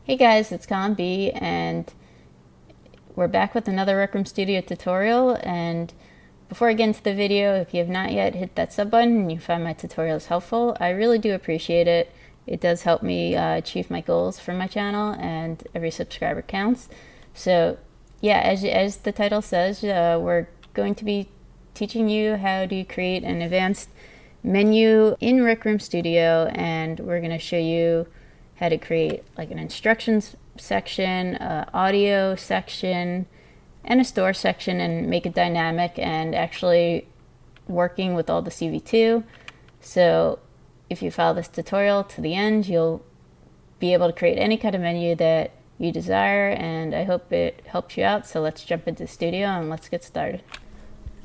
Hey guys, it's CalmBee, and we're back with another Rec Room Studio tutorial. And before I get into the video, if you have not yet hit that sub button and you find my tutorials helpful, I really do appreciate it. It does help me achieve my goals for my channel, and every subscriber counts. So yeah, as the title says, we're going to be teaching you how to create an advanced menu in Rec Room Studio, and we're going to show you how to create like an instructions section, audio section, and a store section, and make it dynamic and actually working with all the CV2. So if you follow this tutorial to the end, you'll be able to create any kind of menu that you desire, and I hope it helps you out. So let's jump into the studio and let's get started.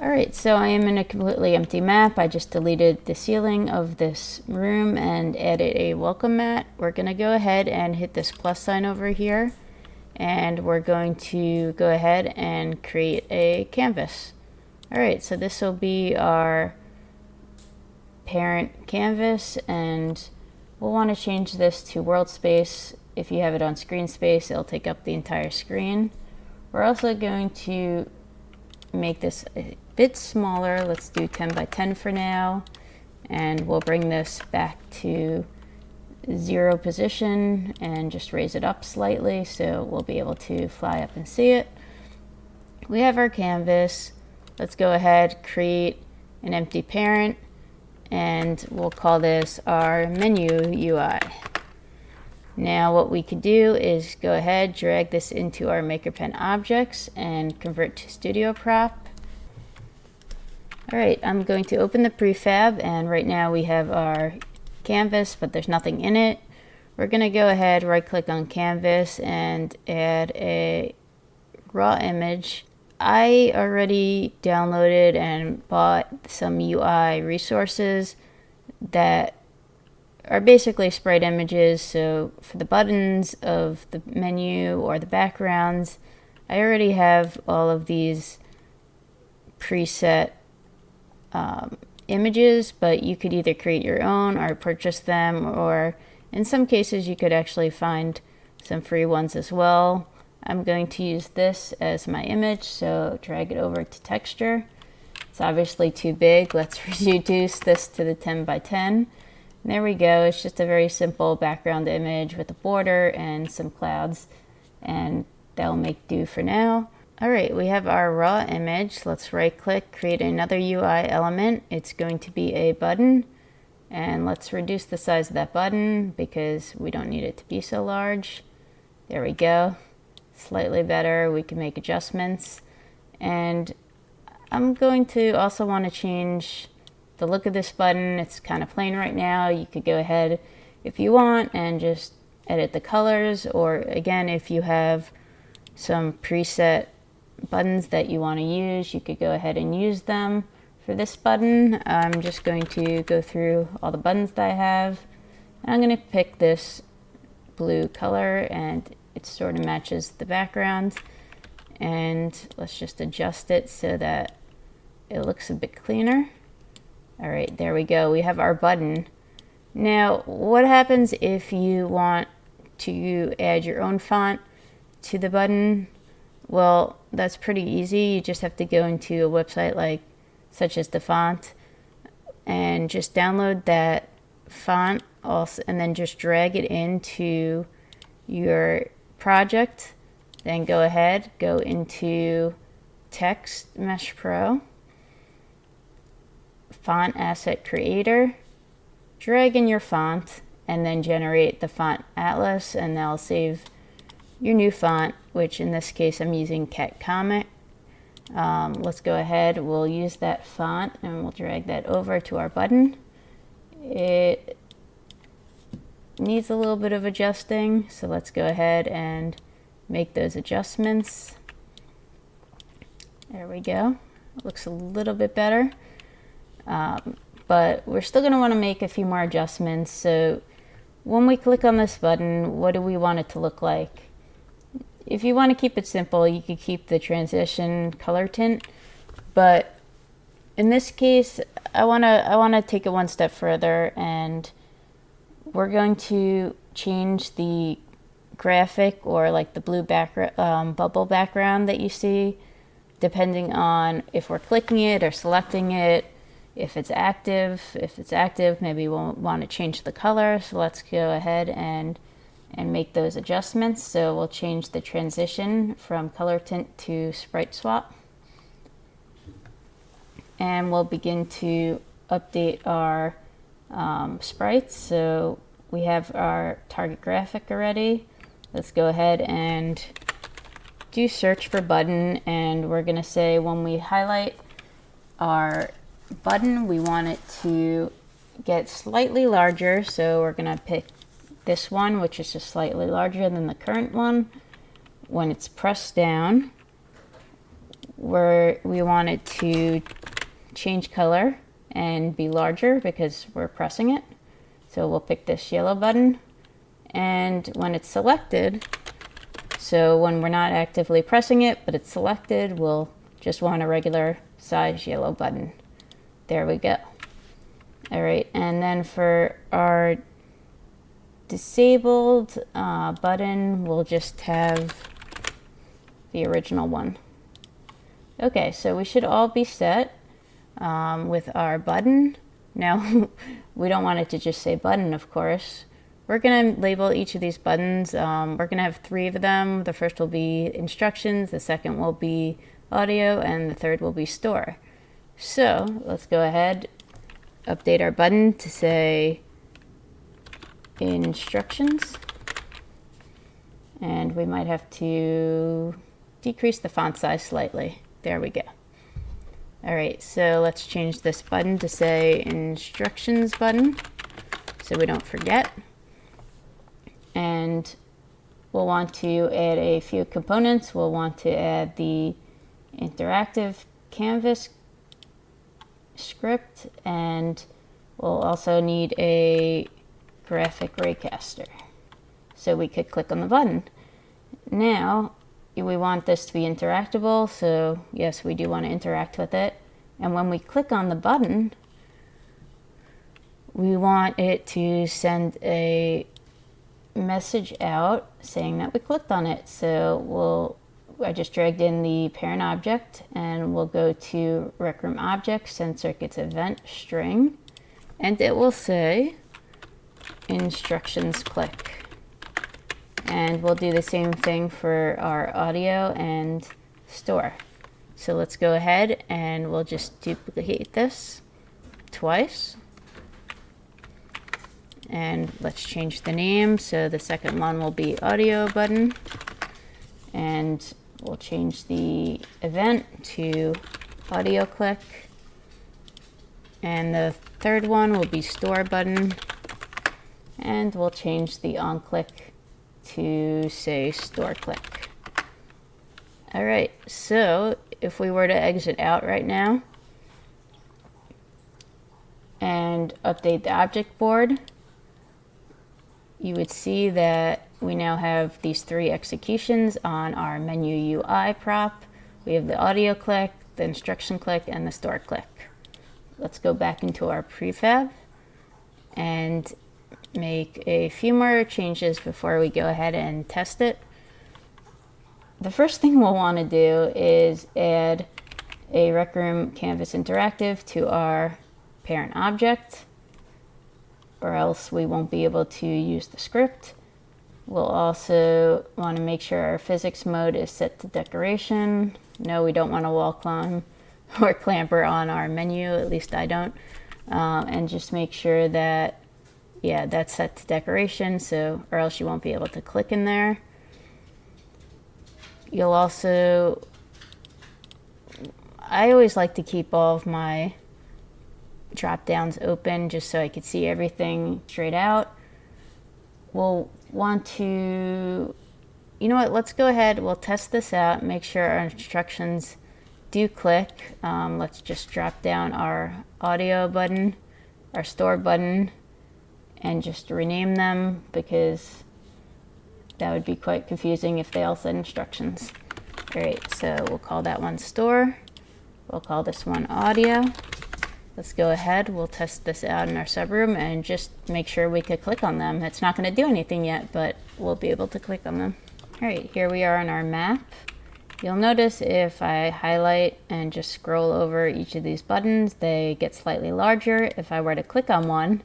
Alright, so I am in a completely empty map. I just deleted the ceiling of this room and added a welcome mat. We're going to go ahead and hit this plus sign over here, and we're going to go ahead and create a canvas. Alright, so this will be our parent canvas, and we'll want to change this to world space. If you have it on screen space, it'll take up the entire screen. We're also going to make this a bit smaller. Let's do 10 by 10 for now, and we'll bring this back to 0 position and just raise it up slightly so we'll be able to fly up and see it. We have our canvas. Let's go ahead, create an empty parent, and we'll call this our menu UI. Now what we could do is go ahead, drag this into our MakerPen objects and convert to Studio Prop. Alright, I'm going to open the prefab, and right now we have our canvas, but there's nothing in it. We're going to go ahead, right click on canvas and add a raw image. I already downloaded and bought some UI resources that are basically sprite images. So for the buttons of the menu or the backgrounds, I already have all of these preset images, but you could either create your own or purchase them, or in some cases you could actually find some free ones as well. I'm going to use this as my image, so drag it over to texture. It's obviously too big. Let's reduce this to the 10 by 10. There we go. It's just a very simple background image with a border and some clouds, and that'll make do for now. Alright, we have our raw image. Let's right click, create another UI element. It's going to be a button, and let's reduce the size of that button because we don't need it to be so large. There we go. Slightly better. We can make adjustments, and I'm going to also want to change the look of this button. It's kind of plain right now. You could go ahead if you want and just edit the colors, or again, if you have some preset buttons that you want to use, you could go ahead and use them. For this button, I'm just going to go through all the buttons that I have. I'm going to pick this blue color, and it sort of matches the background, and let's just adjust it so that it looks a bit cleaner. Alright, there we go. We have our button. Now, what happens if you want to add your own font to the button? Well, that's pretty easy. You just have to go into a website such as the font and just download that font also, and then just drag it into your project. Then go ahead, go into Text Mesh Pro, Font Asset Creator, drag in your font, and then generate the font atlas, and that'll save your new font, which in this case I'm using Cat Comic. Let's go ahead, we'll use that font and we'll drag that over to our button. It needs a little bit of adjusting, so let's go ahead and make those adjustments. There we go. It looks a little bit better. But we're still going to want to make a few more adjustments. So when we click on this button, what do we want it to look like? If you want to keep it simple, you could keep the transition color tint, but in this case, I wanna take it one step further, and we're going to change the graphic, or like the blue background, bubble background that you see, depending on if we're clicking it or selecting it. If it's active, maybe we'll want to change the color. So let's go ahead and make those adjustments. So we'll change the transition from color tint to sprite swap. And we'll begin to update our sprites. So we have our target graphic already. Let's go ahead and do search for button, and we're gonna say when we highlight our button, we want it to get slightly larger. So we're gonna pick this one, which is just slightly larger than the current one. When it's pressed down, we want it to change color and be larger because we're pressing it. So we'll pick this yellow button, and when it's selected, so when we're not actively pressing it, but it's selected, we'll just want a regular size yellow button. There we go. All right, and then for our disabled button, we'll just have the original one. Okay, so we should all be set with our button. Now, we don't want it to just say button, of course. We're gonna label each of these buttons. We're gonna have 3 of them. The first will be instructions, the second will be audio, and the third will be store. So let's go ahead, update our button to say instructions. And we might have to decrease the font size slightly. There we go. All right, so let's change this button to say instructions button so we don't forget. And we'll want to add a few components. We'll want to add the interactive canvas script, and we'll also need a graphic raycaster. So we could click on the button. Now, we want this to be interactable, so yes, we do want to interact with it. And when we click on the button, we want it to send a message out saying that we clicked on it. So I just dragged in the parent object, and we'll go to Rec Room Objects, Send Circuits Event String, and it will say instructions click. And we'll do the same thing for our audio and store. So let's go ahead and we'll just duplicate this twice. And let's change the name. So the second one will be audio button. And we'll change the event to audio click. And the third one will be store button. And we'll change the on click to say store click. All right, so if we were to exit out right now and update the object board, you would see that we now have these 3 executions on our menu UI prop. We have the audio click, the instruction click, and the store click. Let's go back into our prefab and make a few more changes before we go ahead and test it. The first thing we'll want to do is add a Rec Room Canvas Interactive to our parent object, or else we won't be able to use the script. We'll also want to make sure our physics mode is set to decoration. No, we don't want to wall climb or clamper on our menu, at least I don't. And just make sure that, yeah, that's set to decoration, so, or else you won't be able to click in there. You'll also, I always like to keep all of my drop downs open just so I could see everything straight out. We'll want to, you know what, let's go ahead, we'll test this out, make sure our instructions do click. Let's just drop down our audio button, our store button, and just rename them, because that would be quite confusing if they all said instructions. All right, so we'll call that one store. We'll call this one audio. Let's go ahead, we'll test this out in our subroom and just make sure we could click on them. It's not going to do anything yet, but we'll be able to click on them. All right, here we are on our map. You'll notice if I highlight and just scroll over each of these buttons, they get slightly larger. If I were to click on one,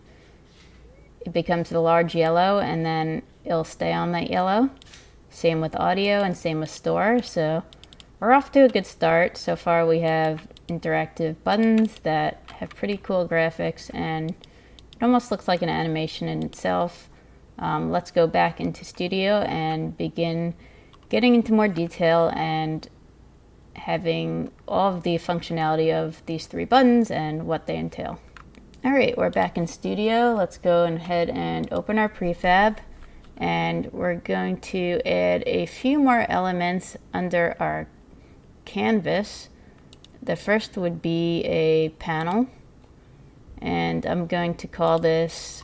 it becomes the large yellow and then it'll stay on that yellow. Same with audio and same with store. So we're off to a good start. So far we have interactive buttons that have pretty cool graphics and it almost looks like an animation in itself. Let's go back into Studio and begin getting into more detail and having all of the functionality of these 3 buttons and what they entail. All right, we're back in Studio. Let's go ahead and open our prefab, and we're going to add a few more elements under our canvas. The first would be a panel, and I'm going to call this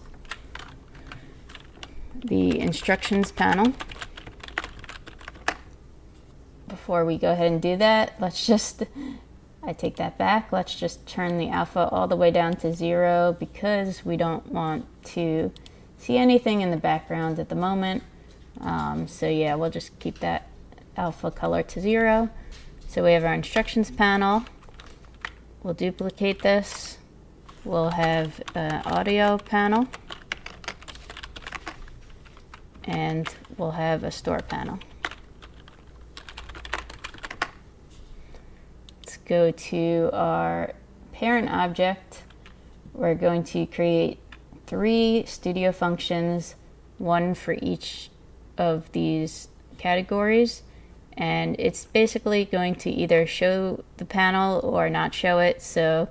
the instructions panel. Before we go ahead and do that, I take that back. Let's just turn the alpha all the way down to 0 because we don't want to see anything in the background at the moment. So yeah, we'll just keep that alpha color to 0. So we have our instructions panel. We'll duplicate this. We'll have an audio panel. And we'll have a store panel. Go to our parent object. We're going to create 3 studio functions, 1 for each of these categories, and it's basically going to either show the panel or not show it. So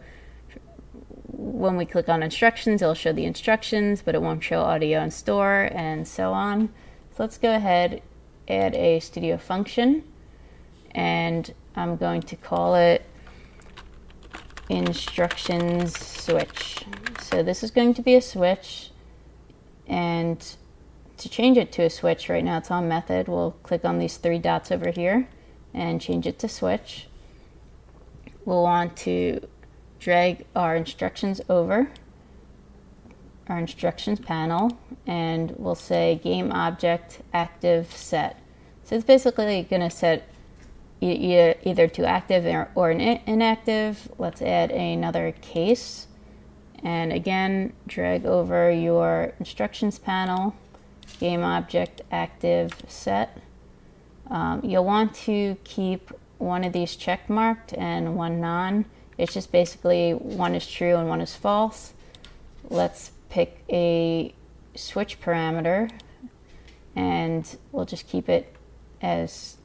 when we click on instructions, it'll show the instructions, but it won't show audio and store, and so on. So let's go ahead, add a studio function, and I'm going to call it instructions switch. So this is going to be a switch, and to change it to a switch, right now it's on method, we'll click on these 3 dots over here and change it to switch. We'll want to drag our instructions over our instructions panel, and we'll say game object active set. So it's basically going to set either to active or inactive. Let's add another case, and again drag over your instructions panel, game object active set. You'll want to keep one of these check marked and one non. It's just basically one is true and one is false. Let's pick a switch parameter, and we'll just keep it as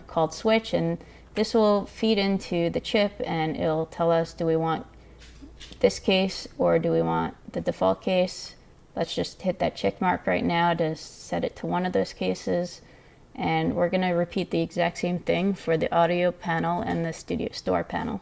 called switch, and this will feed into the chip and it'll tell us, do we want this case or do we want the default case? Let's just hit that check mark right now to set it to one of those cases, and we're going to repeat the exact same thing for the audio panel and the studio store panel.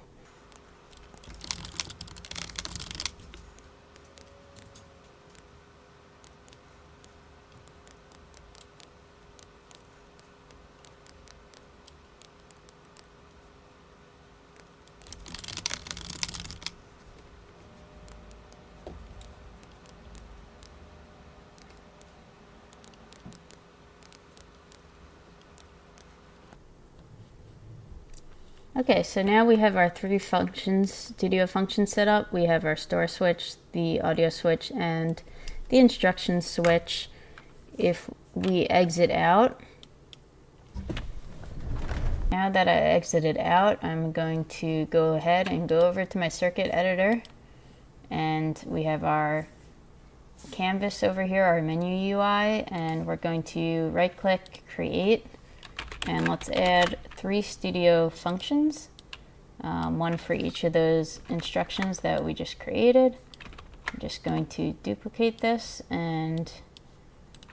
Okay, so now we have our 3 functions, studio functions set up. We have our store switch, the audio switch, and the instruction switch. If we exit out, now that I exited out, I'm going to go ahead and go over to my circuit editor, and we have our canvas over here, our menu UI, and we're going to right click, create, and let's add 3 studio functions, 1 for each of those instructions that we just created. I'm just going to duplicate this and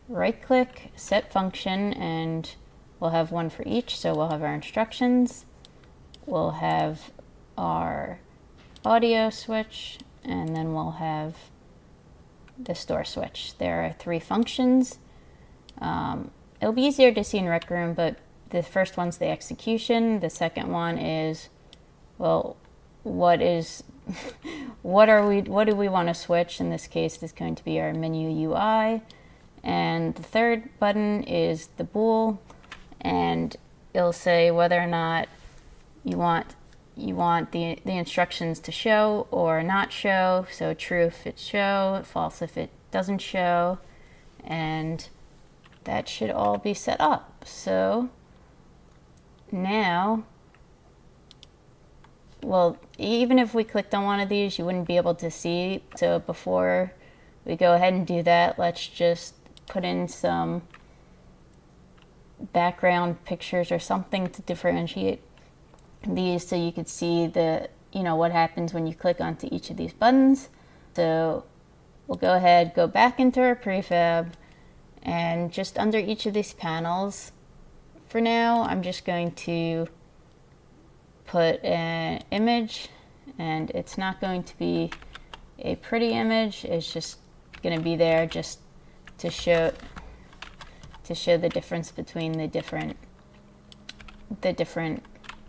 right click, set function, and we'll have 1 for each. So we'll have our instructions, we'll have our audio switch, and then we'll have the store switch. There are 3 functions. It'll be easier to see in Rec Room, but the first one's the execution. The second one is, well, what is what do we want to switch. In this case, this is going to be our menu UI. And the third button is the bool, and it'll say whether or not you want the instructions to show or not show. So true if it show, false if it doesn't show, and that should all be set up. So now, well, even if we clicked on one of these, you wouldn't be able to see. So before we go ahead and do that, let's just put in some background pictures or something to differentiate these so you could see what happens when you click onto each of these buttons. So we'll go ahead, go back into our prefab, and just under each of these panels, for now, I'm just going to put an image, and it's not going to be a pretty image. It's just going to be there just to show the difference between the different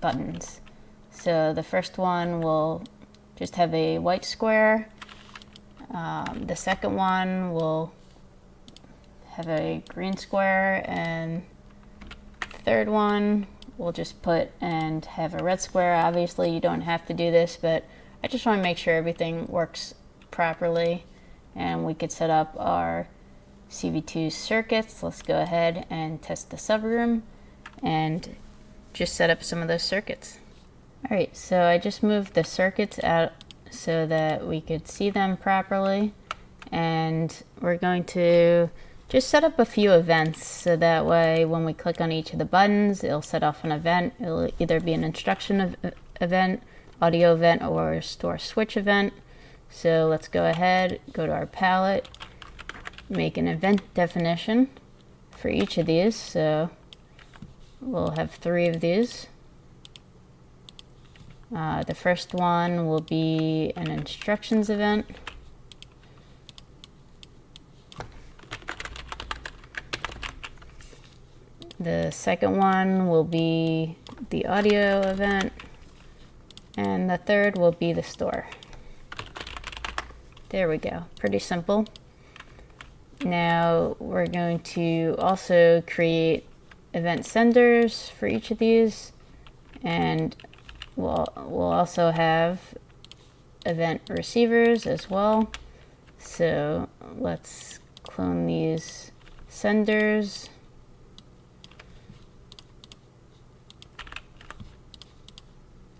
buttons. So the first one will just have a white square. The second one will have a green square, and the third one we'll just put and have a red square. Obviously you don't have to do this, but I just want to make sure everything works properly, and we could set up our CV2 circuits. Let's go ahead and test the subroom and just set up some of those circuits. All right, so I just moved the circuits out so that we could see them properly, and we're going to just set up a few events so that way when we click on each of the buttons, it'll set off an event. It'll either be an instruction event, audio event, or a store switch event. So let's go ahead, go to our palette, make an event definition for each of these. So we'll have 3 of these. The first one will be an instructions event. The second one will be the audio event, and the third will be the store. There we go, pretty simple. Now we're going to also create event senders for each of these, and we'll also have event receivers as well. So let's clone these senders.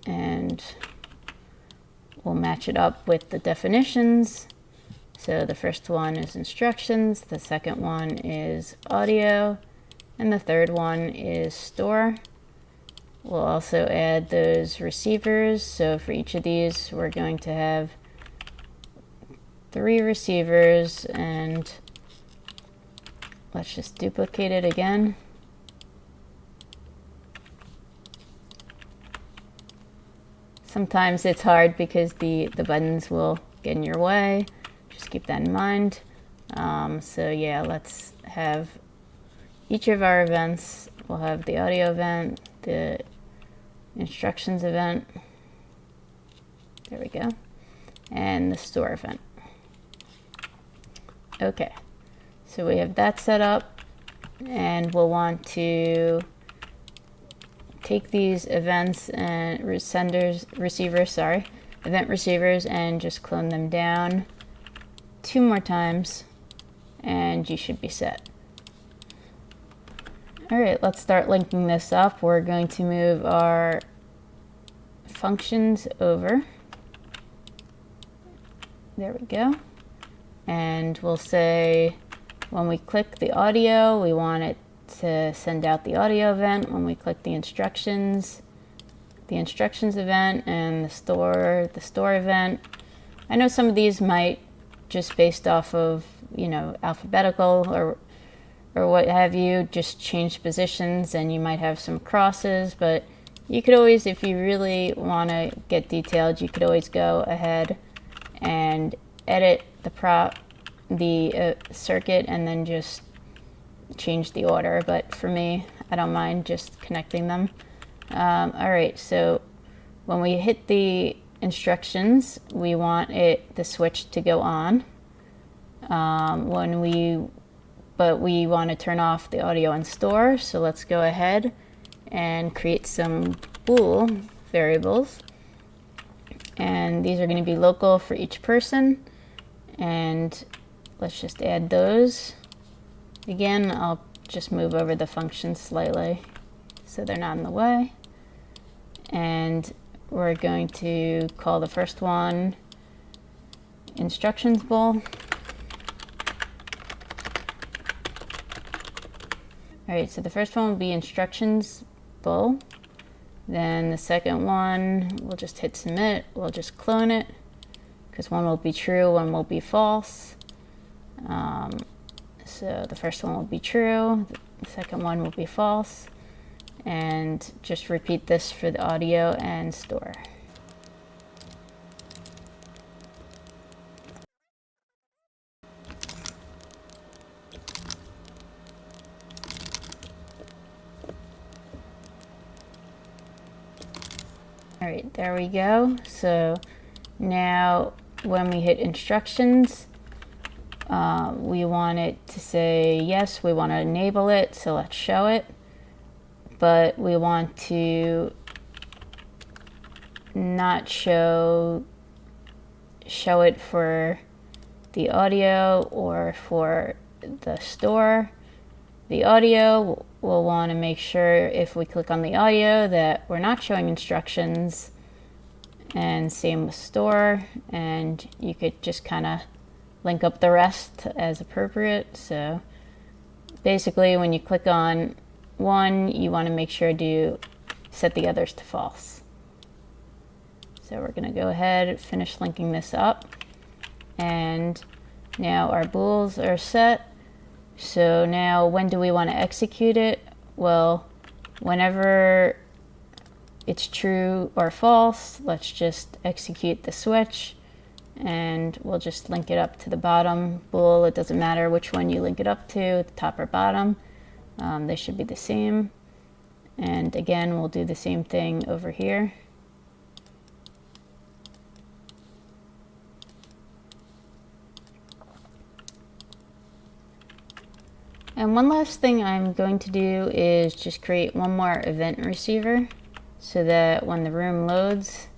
And we'll match it up with the definitions. So the first one is instructions, the second one is audio, and the third one is store. We'll also add those receivers. So for each of these, we're going to have 3 receivers, and let's just duplicate it again. Sometimes it's hard because the buttons will get in your way. Just keep that in mind. So yeah, let's have each of our events. We'll have the audio event, the instructions event, there we go, and the store event. Okay, so we have that set up, and we'll want to take these events and event receivers, and just clone them down 2 more times, and you should be set. All right, let's start linking this up. We're going to move our functions over. There we go. And we'll say when we click the audio, we want it to send out the audio event. When we click the instructions event, and the store event. I know some of these might, just based off of, alphabetical or what have you, just change positions, and you might have some crosses, but you could always, if you really want to get detailed, you could always go ahead and edit the circuit and then just change the order. But for me, I don't mind just connecting them. All right, so when we hit the instructions, we want the switch to go on. But we want to turn off the audio and store, so let's go ahead and create some bool variables. And these are going to be local for each person. And let's just add those. Again, I'll just move over the functions slightly so they're not in the way. And we're going to call the first one instructions bool. Alright, so the first one will be instructions bool. Then the second one, we'll just hit submit. We'll just clone it because one will be true, one will be false. So the first one will be true, the second one will be false. And just repeat this for the audio and store. All right, there we go. So now when we hit instructions, we want it to say yes, we want to enable it, so let's show it. But we want to not show it for the audio or for the store. The audio, we'll want to make sure if we click on the audio that we're not showing instructions, and same with store, and you could just kind of link up the rest as appropriate. So basically when you click on one, you want to make sure to set the others to false. So we're going to go ahead, finish linking this up, and now our bools are set. So now when do we want to execute it? Well, whenever it's true or false, let's just execute the switch, and we'll just link it up to the bottom bool. It doesn't matter which one you link it up to, the top or bottom. They should be the same. And again, we'll do the same thing over here. And one last thing I'm going to do is just create one more event receiver so that when the room loads,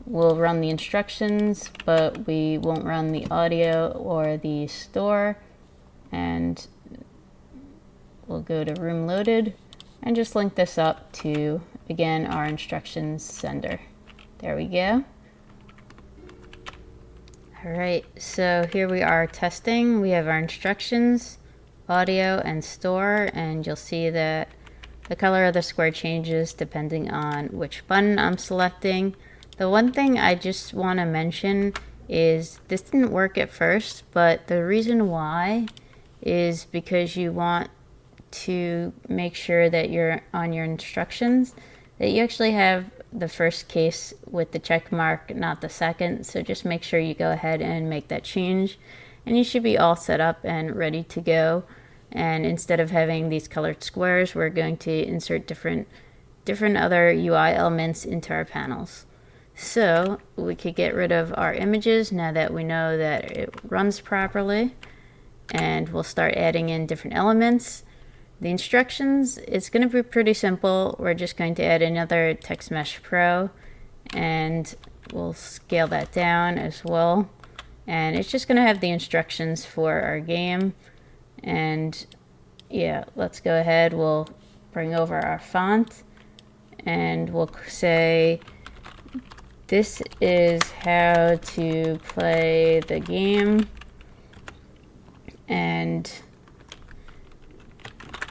we'll run the instructions, but we won't run the audio or the store. And we'll go to room loaded and just link this up to, again, our instructions sender. There we go. All right, so here we are testing. We have our instructions, audio, and store, and you'll see that the color of the square changes depending on which button I'm selecting. The one thing I just want to mention is this didn't work at first, but the reason why is because you want to make sure that you're on your instructions, that you actually have the first case with the check mark, not the second. So just make sure you go ahead and make that change, and you should be all set up and ready to go. And instead of having these colored squares, we're going to insert different other UI elements into our panels. So we could get rid of our images now that we know that it runs properly, and we'll start adding in different elements. The instructions, it's going to be pretty simple. We're just going to add another Text Mesh Pro, and we'll scale that down as well. And it's just going to have the instructions for our game. And yeah, let's go ahead. We'll bring over our font, and we'll say, this is how to play the game and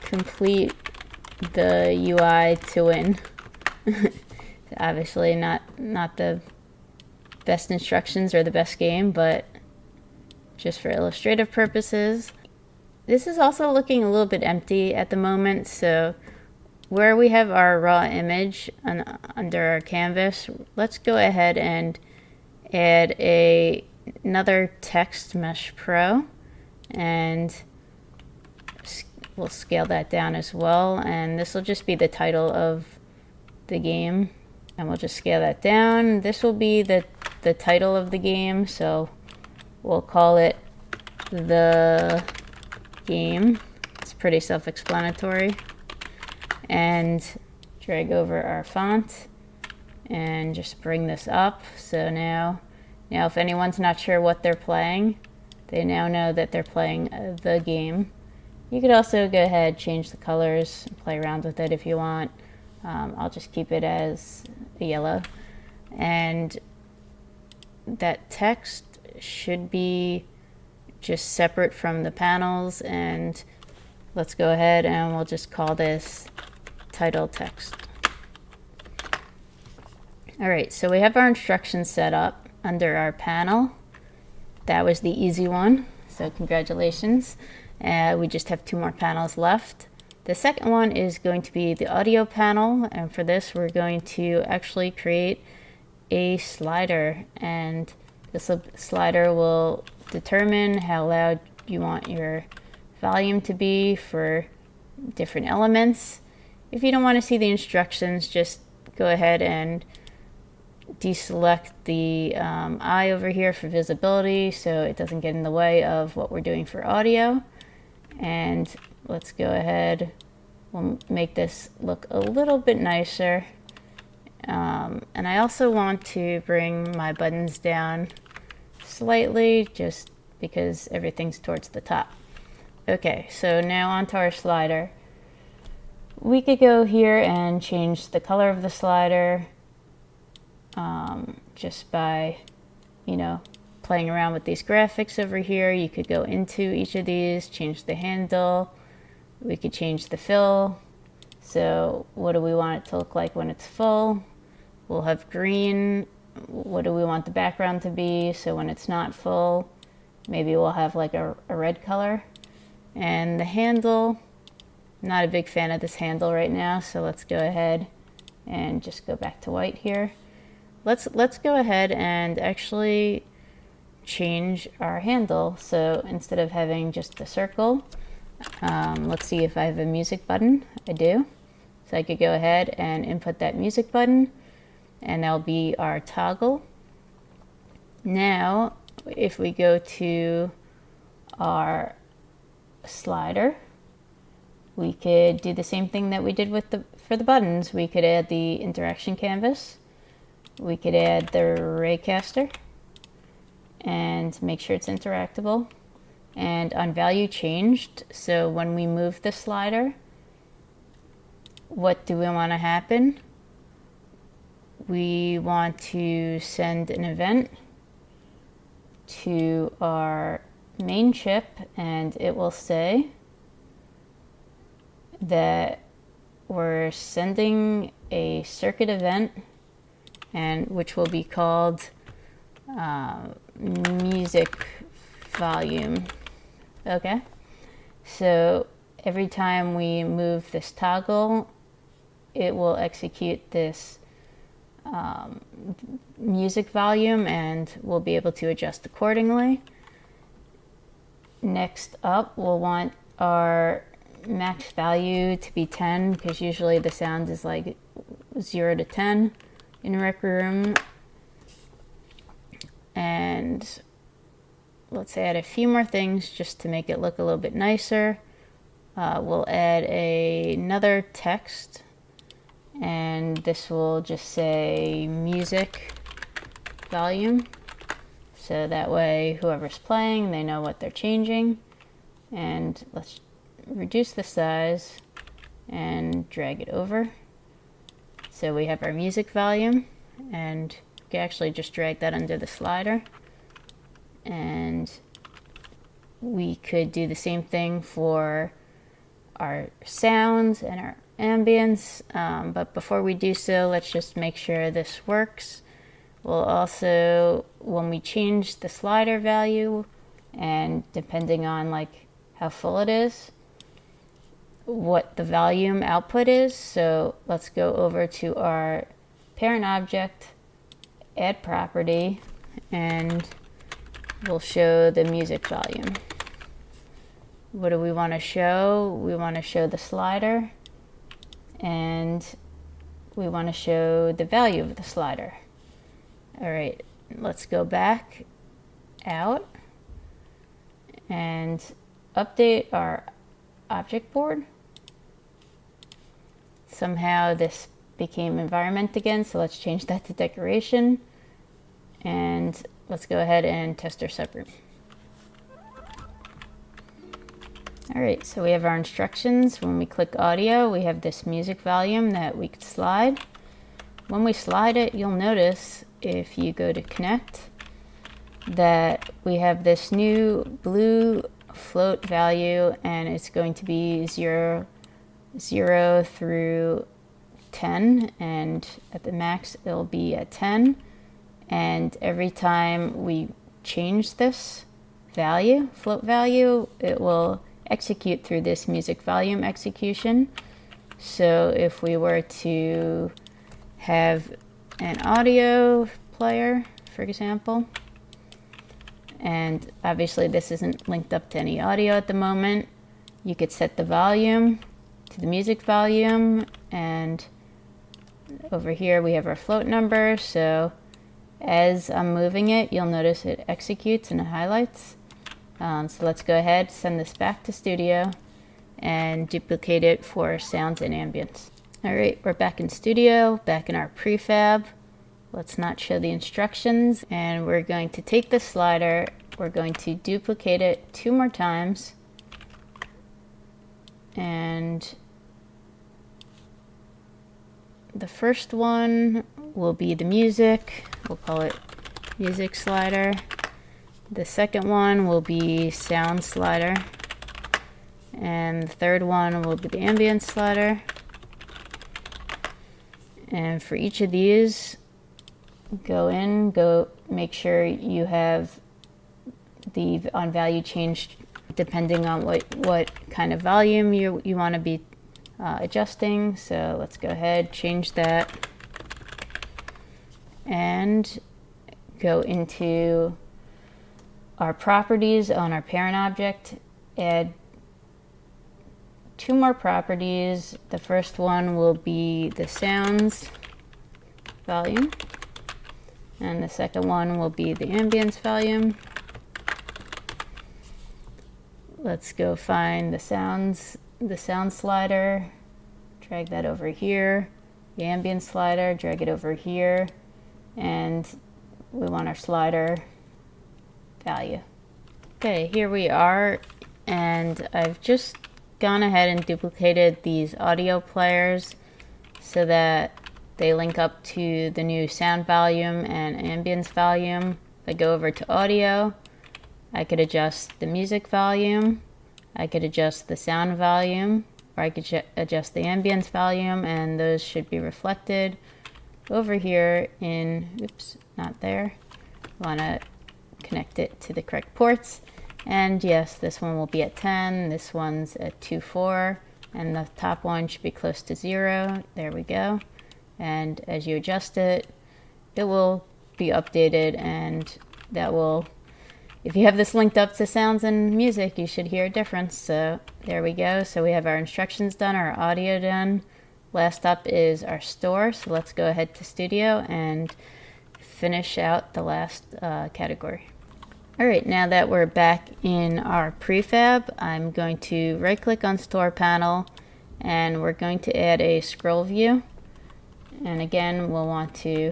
complete the UI to win. Obviously not the best instructions or the best game, but just for illustrative purposes. This is also looking a little bit empty at the moment, so where we have our raw image under our canvas, let's go ahead and add another Text Mesh Pro, and we'll scale that down as well, and this will just be the title of the game. And we'll just scale that down. This will be the title of the game, so we'll call it The Game. It's pretty self-explanatory. And drag over our font and just bring this up. So now if anyone's not sure what they're playing, they now know that they're playing the game. You could also go ahead, change the colors, play around with it if you want. I'll just keep it as a yellow. And that text should be just separate from the panels. And let's go ahead and we'll just call this title text. All right, so we have our instructions set up under our panel. That was the easy one, so congratulations. We just have 2 more panels left. The second one is going to be the audio panel, and for this we're going to actually create a slider, and this slider will determine how loud you want your volume to be for different elements. If you don't want to see the instructions, just go ahead and deselect the eye over here for visibility so it doesn't get in the way of what we're doing for audio. And let's go ahead, we'll make this look a little bit nicer. And I also want to bring my buttons down slightly just because everything's towards the top. Okay, so now onto our slider. We could go here and change the color of the slider just by, playing around with these graphics over here. You could go into each of these, change the handle. We could change the fill. So what do we want it to look like when it's full? We'll have green. What do we want the background to be? So when it's not full, maybe we'll have like a red color. And the handle, not a big fan of this handle right now, so let's go ahead and just go back to white here. Let's go ahead and actually change our handle. So instead of having just a circle, let's see if I have a music button. I do. So I could go ahead and input that music button, and that'll be our toggle. Now, if we go to our slider, we could do the same thing that we did with for the buttons. We could add the interaction canvas. We could add the raycaster and make sure it's interactable. And on value changed, so when we move the slider, what do we want to happen? We want to send an event to our main chip, and it will say that we're sending a circuit event, and which will be called music volume. Okay, so every time we move this toggle, it will execute this music volume, and we'll be able to adjust accordingly. Next up, we'll want our max value to be 10, because usually the sound is like 0 to 10 in Rec Room. And let's add a few more things just to make it look a little bit nicer. We'll add another text, and this will just say music volume. So that way whoever's playing, they know what they're changing. And let's reduce the size and drag it over. So we have our music volume, and we can actually just drag that under the slider. And we could do the same thing for our sounds and our ambience, but before we do so, let's just make sure this works. We'll also, when we change the slider value, and depending on like how full it is, what the volume output is. So let's go over to our parent object, add property, and we'll show the music volume. What do we want to show? We want to show the slider, and we want to show the value of the slider. All right, let's go back out and update our object board. Somehow this became environment again, so let's change that to decoration. And let's go ahead and test our subroom. All right, so we have our instructions. When we click audio, we have this music volume that we could slide. When we slide it, you'll notice if you go to connect that we have this new blue float value, and it's going to be 0 through 10, and at the max it'll be at 10. And every time we change this value, float value, it will execute through this music volume execution. So if we were to have an audio player, for example, and obviously this isn't linked up to any audio at the moment, you could set the volume to the music volume, and over here we have our float number. So as I'm moving it, you'll notice it executes and it highlights. So let's go ahead, send this back to Studio and duplicate it for sounds and ambience. All right, we're back in Studio, back in our prefab. Let's not show the instructions, and we're going to take the slider, we're going to duplicate it 2 more times, and the first one will be the music. We'll call it music slider. The second one will be sound slider, and the third one will be the ambience slider. And for each of these, go make sure you have the on value changed depending on what kind of volume you want to be adjusting. So let's go ahead, change that, and go into our properties on our parent object, add 2 more properties. The first one will be the sounds volume, and the second one will be the ambience volume. Let's go find the sound slider, drag that over here, the ambience slider, drag it over here, and we want our slider value. Okay, here we are, and I've just gone ahead and duplicated these audio players so that they link up to the new sound volume and ambience volume. If I go over to audio, I could adjust the music volume, I could adjust the sound volume, or I could adjust the ambience volume, and those should be reflected over here in, oops, not there. Want to connect it to the correct ports. And yes, this one will be at 10, this one's at 2.4, and the top one should be close to 0. There we go. And as you adjust it, it will be updated, and that will, if you have this linked up to sounds and music, you should hear a difference. So there we go. So we have our instructions done, our audio done. Last up is our store. So let's go ahead to Studio and finish out the last category. All right, now that we're back in our prefab, I'm going to right click on Store Panel, and we're going to add a scroll view. And again, we'll want to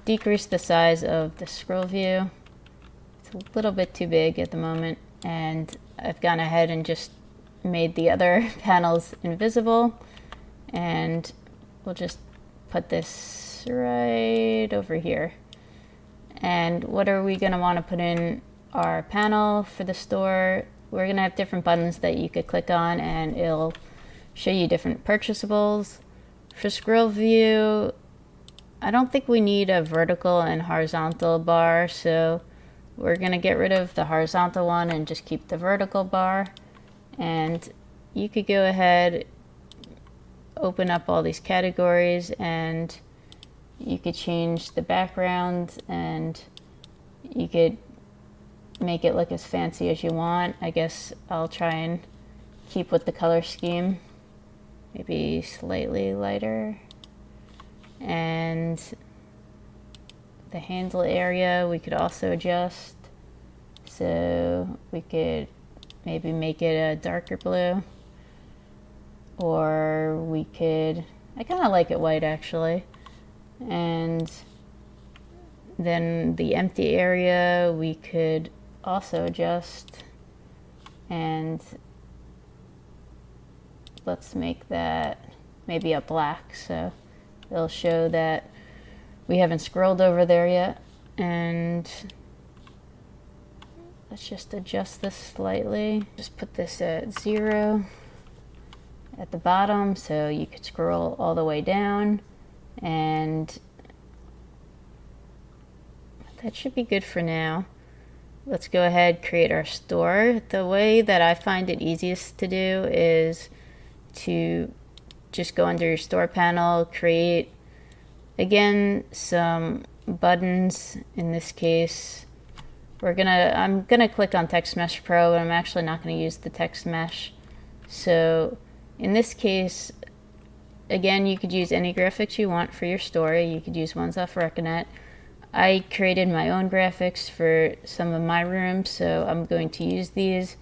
decrease the size of the scroll view. It's a little bit too big at the moment, and I've gone ahead and just made the other panels invisible, and we'll just put this right over here. And what are we going to want to put in our panel for the store? We're going to have different buttons that you could click on, and it'll show you different purchasables. For scroll view, I don't think we need a vertical and horizontal bar, so we're going to get rid of the horizontal one and just keep the vertical bar. And you could go ahead, open up all these categories, and you could change the background, and you could make it look as fancy as you want. I guess I'll try and keep with the color scheme, maybe slightly lighter. And the handle area we could also adjust. So we could maybe make it a darker blue, or we could, I kind of like it white actually. And then the empty area we could also adjust, and let's make that maybe a black so it'll show that we haven't scrolled over there yet. And let's just adjust this slightly. Just put this at 0 at the bottom so you could scroll all the way down, and that should be good for now. Let's go ahead, create our store. The way that I find it easiest to do is to just go under your store panel, create again some buttons. In this case, I'm gonna click on Text Mesh Pro, but I'm actually not gonna use the text mesh. So in this case, again, you could use any graphics you want for your store. You could use ones off Reconet. I created my own graphics for some of my rooms, so I'm going to use these.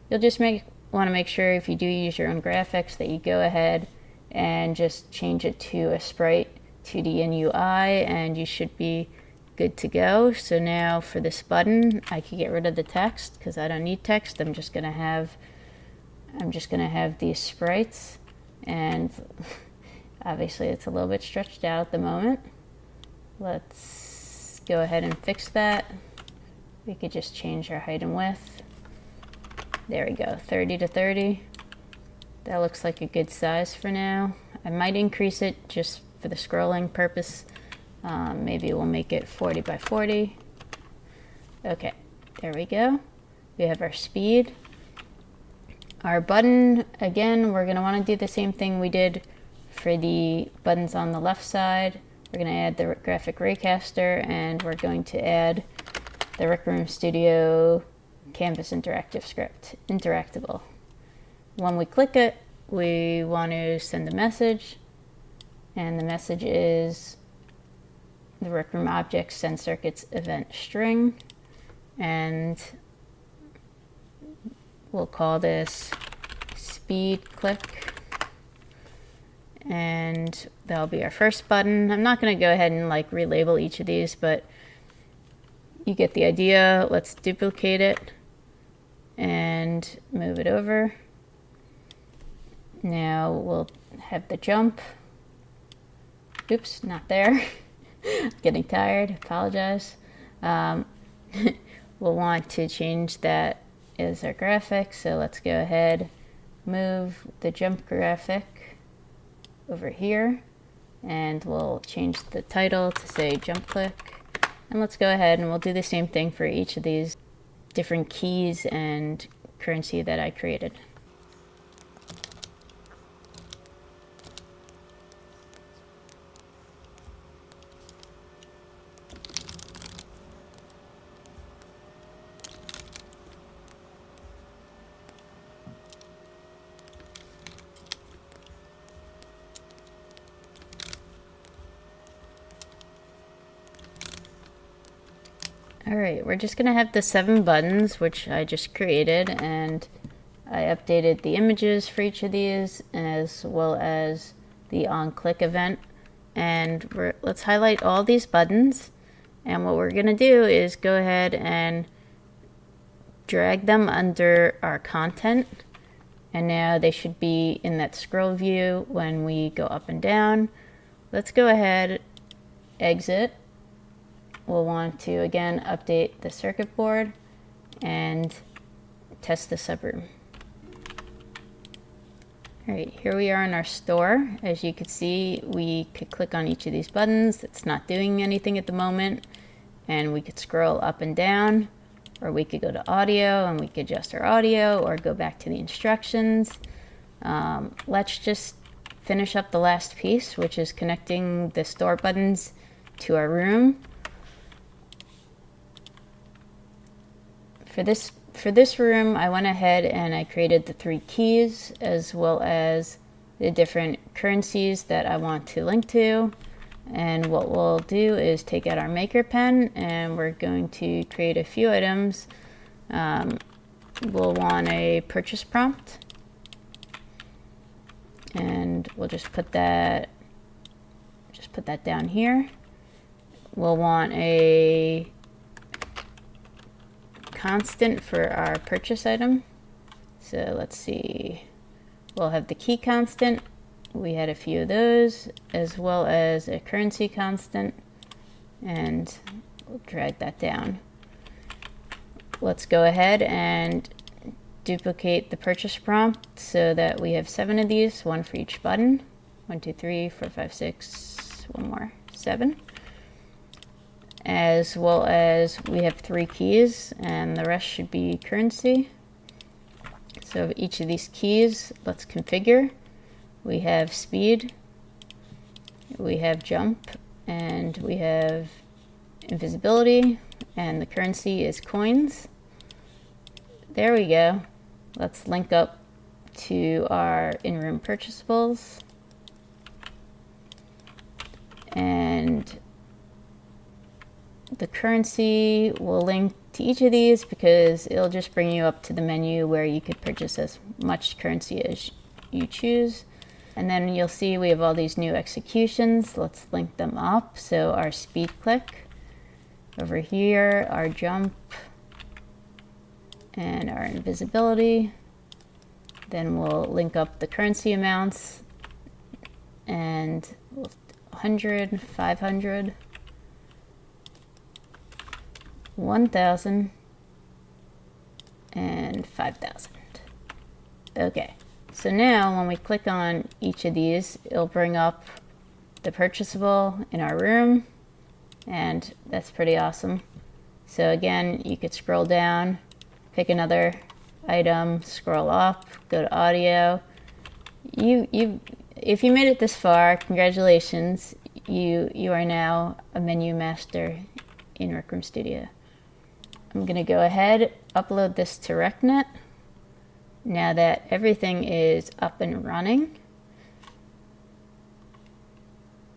You'll just want to make sure if you do use your own graphics that you go ahead and just change it to a sprite 2D and UI, and you should be good to go. So now for this button, I can get rid of the text because I don't need text. I'm just gonna have these sprites, and obviously it's a little bit stretched out at the moment. Let's go ahead and fix that. We could just change our height and width. There we go, 30 to 30. That looks like a good size for now. I might increase it just for the scrolling purpose. Maybe we'll make it 40 by 40. Okay, there we go. We have our speed. Our button, again, we're gonna wanna do the same thing we did for the buttons on the left side. We're going to add the graphic raycaster, and we're going to add the Rec Room Studio Canvas interactive script, interactable. When we click it, we want to send a message, and the message is the Rec Room object send circuits event string, and we'll call this speed click. And that'll be our first button. I'm not going to go ahead and like relabel each of these, but you get the idea. Let's duplicate it and move it over. Now we'll have the jump. Oops, not there. Getting tired, apologize. We'll want to change that as our graphic. So let's go ahead, move the jump graphic over here, and we'll change the title to say jump click. And let's go ahead and we'll do the same thing for each of these different keys and currency that I created. Alright, we're just going to have the 7 buttons, which I just created, and I updated the images for each of these, as well as the on-click event. And let's highlight all these buttons, and what we're going to do is go ahead and drag them under our content, and now they should be in that scroll view when we go up and down. Let's go ahead, exit. We'll want to again update the circuit board and test the subroom. Alright, here we are in our store. As you can see, we could click on each of these buttons. It's not doing anything at the moment, and we could scroll up and down, or we could go to audio and we could adjust our audio, or go back to the instructions. Let's just finish up the last piece, which is connecting the store buttons to our room. For this room, I went ahead and I created the 3 keys, as well as the different currencies that I want to link to. And what we'll do is take out our maker pen and we're going to create a few items. We'll want a purchase prompt, and we'll just put that down here. We'll want a constant for our purchase item. So let's see, we'll have the key constant. We had a few of those, as well as a currency constant, and we'll drag that down. Let's go ahead and duplicate the purchase prompt so that we have 7 of these, 1 for each button. 1, 2, 3, 4, 5, 6, one more, 7. As well as we have 3 keys, and the rest should be currency. So each of these keys, let's configure. We have speed, we have jump, and we have invisibility, and the currency is coins. There we go. Let's link up to our in-room purchasables. And the currency will link to each of these because it'll just bring you up to the menu where you could purchase as much currency as you choose. And then you'll see we have all these new executions. Let's link them up. So our speed click over here, our jump, and our invisibility. Then we'll link up the currency amounts, and 100, 500, 1,000, and 5,000. Okay, so now when we click on each of these, it'll bring up the purchasable in our room, and that's pretty awesome. So again, you could scroll down, pick another item, scroll up, go to audio. If you made it this far, congratulations. You are now a menu master in Rec Room Studio. I'm gonna go ahead, upload this to RecNet. Now that everything is up and running,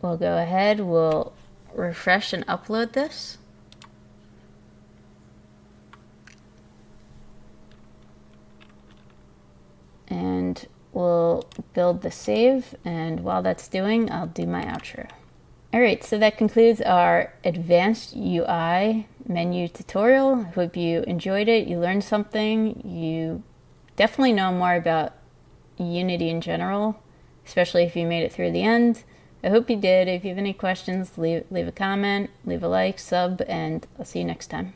we'll go ahead, we'll refresh and upload this. And we'll build the save, and while that's doing, I'll do my outro. Alright, so that concludes our advanced UI menu tutorial. I hope you enjoyed it, you learned something, you definitely know more about Unity in general, especially if you made it through the end. I hope you did. If you have any questions, leave a comment, leave a like, sub, and I'll see you next time.